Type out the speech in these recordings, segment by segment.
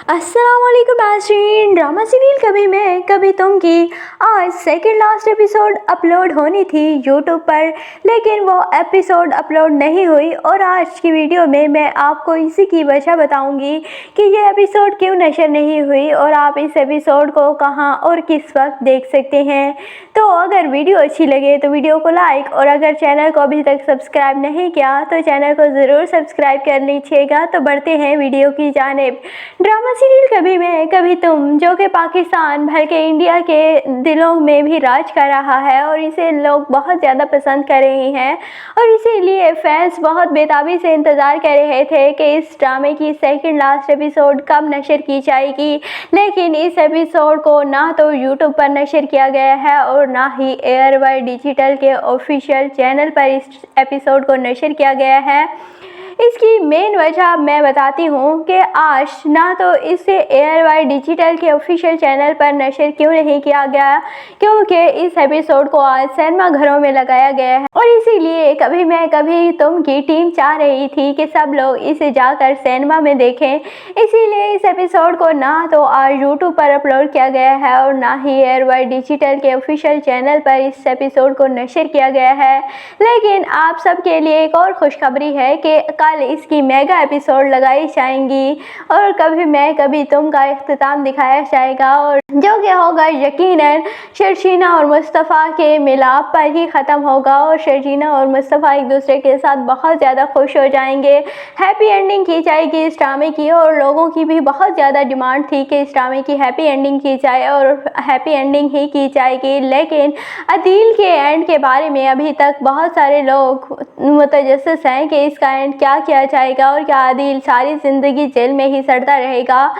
अस्सलाम वालेकुम नाज़रीन। ड्रामा सीरियल कभी मैं कभी तुम की आज सेकंड लास्ट एपिसोड अपलोड होनी थी यूट्यूब पर, लेकिन वो एपिसोड अपलोड नहीं हुई। और आज की वीडियो में मैं आपको इसी की वजह बताऊंगी कि ये एपिसोड क्यों नशर नहीं हुई और आप इस एपिसोड को कहां और किस वक्त देख सकते हैं। तो अगर वीडियो अच्छी लगे तो वीडियो को लाइक, और अगर चैनल को अभी तक सब्सक्राइब नहीं किया तो चैनल को ज़रूर सब्सक्राइब कर लीजिएगा। तो बढ़ते हैं वीडियो की जानिब। ड्रामा सीरियल कभी मैं कभी तुम, जो कि पाकिस्तान भर के इंडिया के दिलों में भी राज कर रहा है और इसे लोग बहुत ज़्यादा पसंद कर रहे हैं, और इसीलिए फैंस बहुत बेताबी से इंतज़ार कर रहे थे कि इस ड्रामे की सेकंड लास्ट एपिसोड कब नशर की जाएगी। लेकिन इस एपिसोड को ना तो यूट्यूब पर नशर किया गया है और ना ही एयरवाई डिजिटल के ऑफिशियल चैनल पर इस एपिसोड को नशर किया गया है। इसकी मेन वजह मैं बताती हूँ कि आज ना तो इसे एयरवाई डिजिटल के ऑफिशियल चैनल पर नशर क्यों नहीं किया गया, क्योंकि इस एपिसोड को आज सिनेमा घरों में लगाया गया है, और इसीलिए कभी मैं कभी तुम की टीम चाह रही थी कि सब लोग इसे जाकर सिनेमा में देखें। इसीलिए इस एपिसोड को ना तो आज यूट्यूब पर अपलोड किया गया है और ना ही एयरवाई डिजिटल के ऑफिशियल चैनल पर इस एपिसोड को नशर किया गया है। लेकिन आप सबके लिए एक और खुशखबरी है कि कल इसकी मेगा एपिसोड लगाई जाएंगी और कभी मैं कभी तुम का इख्तिताम दिखाया जाएगा, और जो कि होगा यकीनन शर्जीना और मुस्तफ़ा के मिलाप पर ही ख़त्म होगा, और शर्जीना और मुस्तफ़ा एक दूसरे के साथ बहुत ज़्यादा खुश हो जाएंगे। हैप्पी एंडिंग की जाएगी इस ड्रामे की, और लोगों की भी बहुत ज़्यादा डिमांड थी कि इस ड्रामे की हैप्पी एंडिंग की जाए, और हैप्पी एंडिंग ही की जाएगी। लेकिन अदील के एंड के बारे में अभी तक बहुत सारे लोग मुतजस्सिस हैं कि इसका एंड क्या किया जाएगा, और क्या अदील सारी ज़िंदगी जेल में ही सड़ता रहेगा।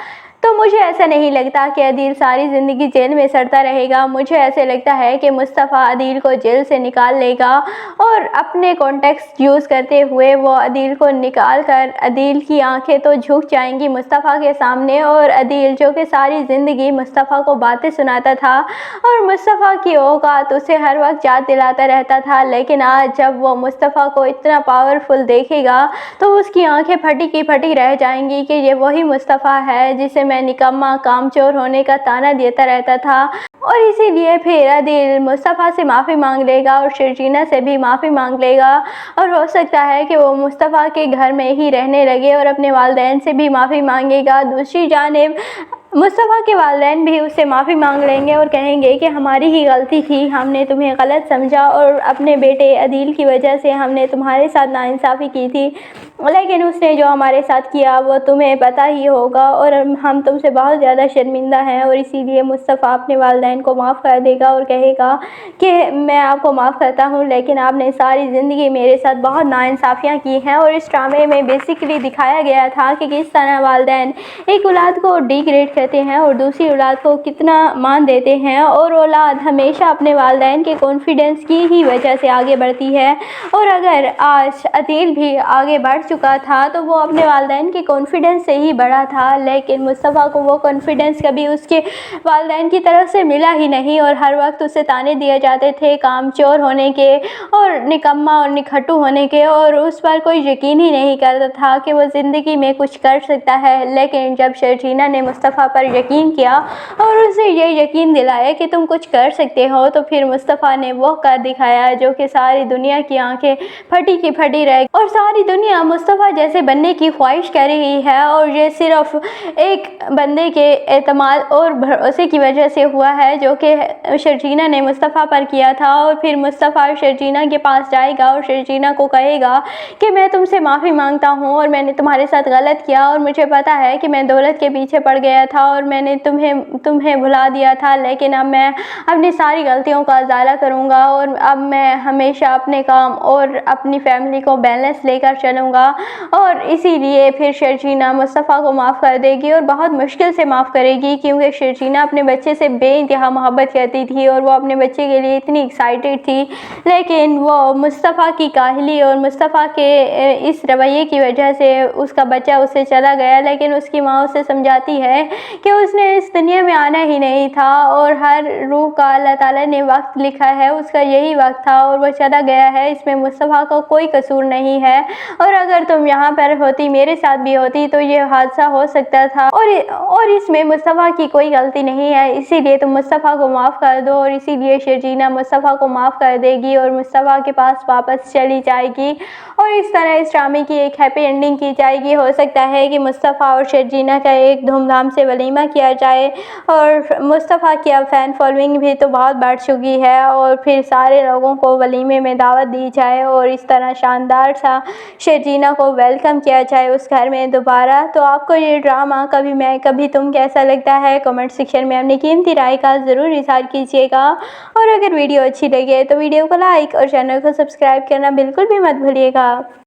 तो मुझे ऐसा नहीं लगता कि अदील सारी ज़िंदगी जेल में सड़ता रहेगा। मुझे ऐसे लगता है कि मुस्तफ़ा अदील को जेल से निकाल लेगा, और अपने कॉन्टेक्स्ट यूज़ करते हुए वो अदील को निकाल कर अदील की आंखें तो झुक जाएंगी मुस्तफ़ा के सामने, और अदील जो कि सारी ज़िंदगी मुस्तफ़ा को बातें सुनाता था और मुस्तफ़ा की औकात उसे हर वक्त याद दिलाता रहता था, लेकिन आज जब वो मुस्तफ़ा को इतना पावरफुल देखेगा तो उसकी आंखें फटी की फटी रह जाएंगी कि ये वही मुस्तफ़ा है जिसे मैं निकम्मा कामचोर होने का ताना देता रहता था। और इसीलिए फिर अदील मुस्तफ़ा से माफ़ी मांग लेगा और शर्जीना से भी माफ़ी मांग लेगा, और हो सकता है कि वो मुस्तफ़ा के घर में ही रहने लगे और अपने वालिदैन से भी माफ़ी मांगेगा। दूसरी जानिब मुस्तफ़ा के वालिदैन भी उससे माफ़ी मांग लेंगे और कहेंगे कि हमारी ही गलती थी, हमने तुम्हें गलत समझा और अपने बेटे अदील की वजह से हमने तुम्हारे साथ नाइंसाफ़ी की थी, लेकिन उसने जो हमारे साथ किया वो तुम्हें पता ही होगा, और हम तुमसे बहुत ज़्यादा शर्मिंदा हैं। और इसीलिए मुस्तफ़ा अपने वालिदैन को माफ़ कर देगा और कहेगा कि मैं आपको माफ़ करता हूँ, लेकिन आपने सारी ज़िंदगी मेरे साथ बहुत नाइंसाफ़ियाँ की हैं। और इस ड्रामे में बेसिकली दिखाया गया था कि किस तरह वालिदैन एक औलाद को डिग्रेड करते हैं और दूसरी औलाद को कितना मान देते हैं, और औलाद हमेशा अपने वालिदैन के कॉन्फिडेंस की ही वजह से आगे बढ़ती है। और अगर आज अदील भी आगे बढ़ चुका था तो वो अपने वालिदैन के कॉन्फिडेंस से ही बढ़ा था, लेकिन मुस्तफ़ा को वो कॉन्फिडेंस कभी उसके वालिदैन की तरफ से मिला ही नहीं, और हर वक्त उसे ताने दिए जाते थे कामचोर होने के और निकम्मा और निखट्टू होने के, और उस पर कोई यकीन ही नहीं करता था कि वो ज़िंदगी में कुछ कर सकता है। लेकिन जब शर्जीना ने मुस्तफ़ा पर यकीन किया और उसे ये यकीन दिलाया कि तुम कुछ कर सकते हो, तो फिर मुस्तफ़ा ने वो कर दिखाया जो कि सारी दुनिया की आंखें फटी की फटी रह गई, और सारी दुनिया मुस्तफ़ा जैसे बनने की ख्वाहिश कर रही है। और ये सिर्फ एक बंदे के एतमाद और भरोसे की वजह से हुआ है जो कि शर्जीना ने मुस्तफ़ा पर किया था। और फिर मुस्तफ़ा शर्जीना के पास जाएगा और शर्जीना को कहेगा कि मैं तुमसे माफ़ी मांगता हूँ और मैंने तुम्हारे साथ गलत किया, और मुझे पता है कि मैं दौलत के पीछे पड़ गया था और मैंने तुम्हें भुला दिया था, लेकिन अब मैं अपनी सारी गलतियों का इजाला करूँगा, और अब मैं हमेशा अपने काम और अपनी फैमिली को बैलेंस लेकर चलूँगा। और इसीलिए फिर शर्जीना मुस्तफ़ा को माफ़ कर देगी, और बहुत मुश्किल से माफ़ करेगी, क्योंकि शर्जीना अपने बच्चे से बेइंतहा मोहब्बत करती थी और वो अपने बच्चे के लिए इतनी एक्साइटेड थी। लेकिन वो मुस्तफ़ा की काहली और मुस्तफ़ा के इस रवैये की वजह से उसका बच्चा उससे चला गया, लेकिन उसकी माँ उसे समझाती है कि उसने इस दुनिया में आना ही नहीं था, और हर रूह का अल्लाह ताला ने वक्त लिखा है, उसका यही वक्त था और वो चला गया है, इसमें मुस्तफ़ा का कोई कसूर नहीं है। और अगर अगर तुम यहाँ पर होती, मेरे साथ भी होती, तो ये हादसा हो सकता था और इसमें मुस्तफ़ा की कोई गलती नहीं है, इसीलिए तुम मुस्तफ़ा को माफ़ कर दो। और इसीलिए शर्जीना मुस्तफ़ा को माफ़ कर देगी और मुस्तफ़ा के पास वापस चली जाएगी और इस तरह इस ड्रामे की एक हैप्पी एंडिंग की जाएगी। हो सकता है कि मुस्तफ़ा और शर्जीना का एक धूमधाम से वलीमा किया जाए और मुस्तफ़ा की अब फ़ैन फॉलोइंग भी तो बहुत बढ़ चुकी है और फिर सारे लोगों को वलीमे में दावत दी जाए और इस तरह शानदार सा शर्जीना को वेलकम किया जाए उस घर में दोबारा। तो आपको ये ड्रामा कभी मैं कभी तुम कैसा लगता है, कमेंट सेक्शन में अपनी कीमती राय का ज़रूर इज़हार कीजिएगा। और अगर वीडियो अच्छी लगे तो वीडियो को लाइक और चैनल को सब्सक्राइब करना बिल्कुल भी मत भूलिएगा।